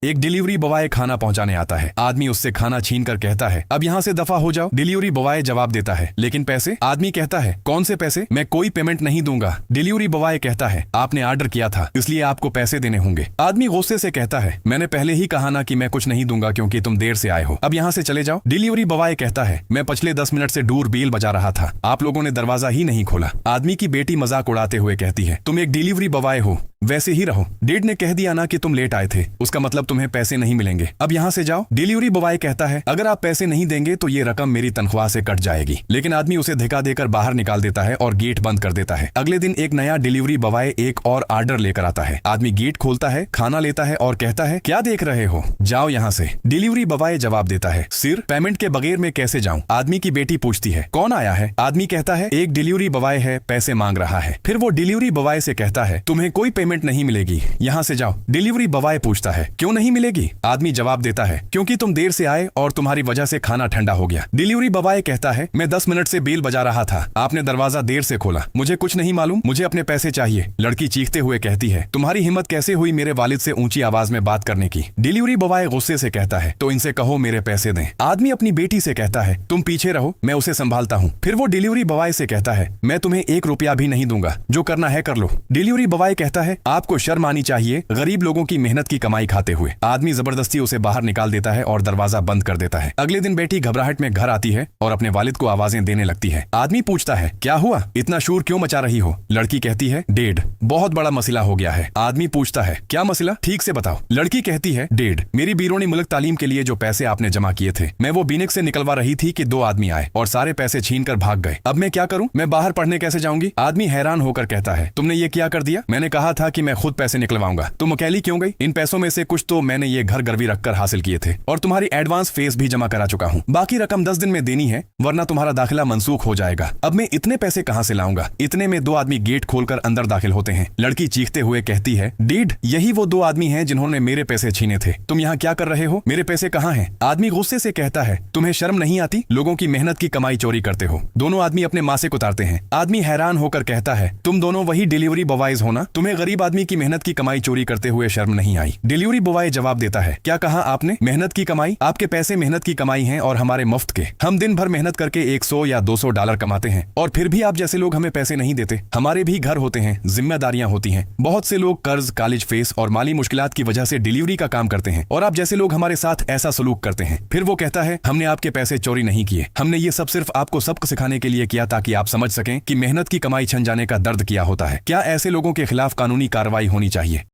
एक delivery boy खाना पहुंचाने आता है। आदमी उससे खाना छीन कर कहता है, अब यहाँ से दफा हो जाओ। डिलीवरी बॉय जवाब देता है, लेकिन पैसे? आदमी कहता है, कौन से पैसे? मैं कोई पेमेंट नहीं दूंगा। डिलीवरी बॉय कहता है, आपने ऑर्डर किया था इसलिए आपको पैसे देने होंगे। आदमी गुस्से से कहता है, मैंने पहले ही कहा ना कि मैं कुछ नहीं दूंगा क्योंकि तुम देर से आए हो, अब यहाँ से चले जाओ। डिलीवरी बॉय कहता है, मैं पिछले 10 मिनट से डोर बेल बजा रहा था, आप लोगों ने दरवाजा ही नहीं खोला। आदमी की बेटी मजाक उड़ाते हुए कहती है, तुम एक डिलीवरी बॉय हो, वैसे ही रहो। डेड ने कह दिया ना कि तुम लेट आए थे, उसका मतलब तुम्हें पैसे नहीं मिलेंगे, अब यहाँ से जाओ। डिलीवरी बॉय कहता है, अगर आप पैसे नहीं देंगे तो ये रकम मेरी तनख्वाह से कट जाएगी। लेकिन आदमी उसे धक्का देकर बाहर निकाल देता है और गेट बंद कर देता है। अगले दिन एक नया डिलीवरी बॉय एक और ऑर्डर लेकर आता है। आदमी गेट खोलता है, खाना लेता है और कहता है, क्या देख रहे हो, जाओ यहाँ से। डिलीवरी बॉय जवाब देता है, सिर पेमेंट के बगैर मैं कैसे जाऊँ? आदमी की बेटी पूछती है, कौन आया है? आदमी कहता है, एक डिलीवरी बॉय है, पैसे मांग रहा है। फिर वो डिलीवरी बॉय से कहता है, तुम्हें कोई पेमेंट नहीं मिलेगी, यहाँ से जाओ। डिलीवरी बॉय पूछता है, क्यों नहीं मिलेगी? आदमी जवाब देता है, क्योंकि तुम देर से आए और तुम्हारी वजह से खाना ठंडा हो गया। डिलीवरी बॉय कहता है, मैं 10 मिनट से बेल बजा रहा था, आपने दरवाजा देर से खोला, मुझे कुछ नहीं मालूम, मुझे अपने पैसे चाहिए। लड़की चीखते हुए कहती है, तुम्हारी हिम्मत कैसे हुई मेरे वालिद से ऊंची आवाज में बात करने की? डिलीवरी बॉय गुस्से से कहता है, तो इनसे कहो मेरे पैसे दें। आदमी अपनी बेटी से कहता है, तुम पीछे रहो, मैं उसे संभालता हूँ। फिर वो डिलीवरी बॉय से कहता है, मैं तुम्हें 1 रुपया भी नहीं दूंगा, जो करना है कर लो। डिलीवरी बॉय कहता है, आपको शर्म आनी चाहिए, गरीब लोगों की मेहनत की कमाई खाते हुए। आदमी जबरदस्ती उसे बाहर निकाल देता है और दरवाजा बंद कर देता है। अगले दिन बेटी घबराहट में घर आती है और अपने वालिद को आवाजें देने लगती है। आदमी पूछता है, क्या हुआ, इतना शोर क्यों मचा रही हो? लड़की कहती है, डेड, बहुत बड़ा मसला हो गया है। आदमी पूछता है, क्या मसला, ठीक से बताओ। लड़की कहती है, डेड, मेरी बैरून मुल्क तालीम के लिए जो पैसे आपने जमा किए थे, मैं वो बीनिक से निकलवा रही थी कि 2 आदमी आए और सारे पैसे छीन कर भाग गए। अब मैं क्या करूं? मैं बाहर पढ़ने कैसे जाऊंगी? आदमी हैरान होकर कहता है, तुमने ये क्या कर दिया? मैंने कहा था कि मैं खुद पैसे निकलवाऊंगा, तुम अकेली क्यों गई? इन पैसों में से कुछ तो मैंने ये घर गिरवी रखकर हासिल किए थे और तुम्हारी एडवांस फीस भी जमा करा चुका हूँ। बाकी रकम 10 दिन में देनी है, वरना तुम्हारा दाखिला मंसूख हो जाएगा। अब मैं इतने पैसे कहाँ से लाऊंगा? इतने में 2 आदमी गेट खोलकर अंदर दाखिल होते हैं। लड़की चीखते हुए कहती है, डीड, यही वो 2 आदमी हैं जिन्होंने मेरे पैसे छीने थे। तुम यहाँ क्या कर रहे हो? मेरे पैसे कहाँ हैं? आदमी गुस्से से कहता है, तुम्हें शर्म नहीं आती? लोगों की मेहनत की कमाई चोरी करते हो। दोनों आदमी अपने मासिक उतारते हैं। आदमी हैरान होकर कहता है, तुम दोनों वही डिलीवरी बॉयज हो ना? तुम्हें गरीब आदमी की मेहनत की कमाई चोरी करते हुए शर्म नहीं आई? डिलीवरी बॉय जवाब देता है, क्या कहा आपने? मेहनत की कमाई? आपके पैसे मेहनत की कमाई हैं और हमारे मुफ्त के। हम दिन भर मेहनत करके 100 या 200 डॉलर कमाते हैं और फिर भी आप जैसे लोग हमें पैसे नहीं देते। हमारे भी घर होते हैं, जिम्मेदारियां होती हैं। बहुत से लोग कर्ज, कॉलेज फीस और माली मुश्किलात की वजह से डिलीवरी का काम करते हैं और आप जैसे लोग हमारे साथ ऐसा सलूक करते हैं। फिर वो कहता है, हमने आपके पैसे चोरी नहीं किए, हमने ये सब सिर्फ आपको सबक सिखाने के लिए किया ताकि आप समझ सकें कि मेहनत की कमाई छन जाने का दर्द क्या होता है। क्या ऐसे लोगों के खिलाफ कानूनी कार्रवाई होनी चाहिए?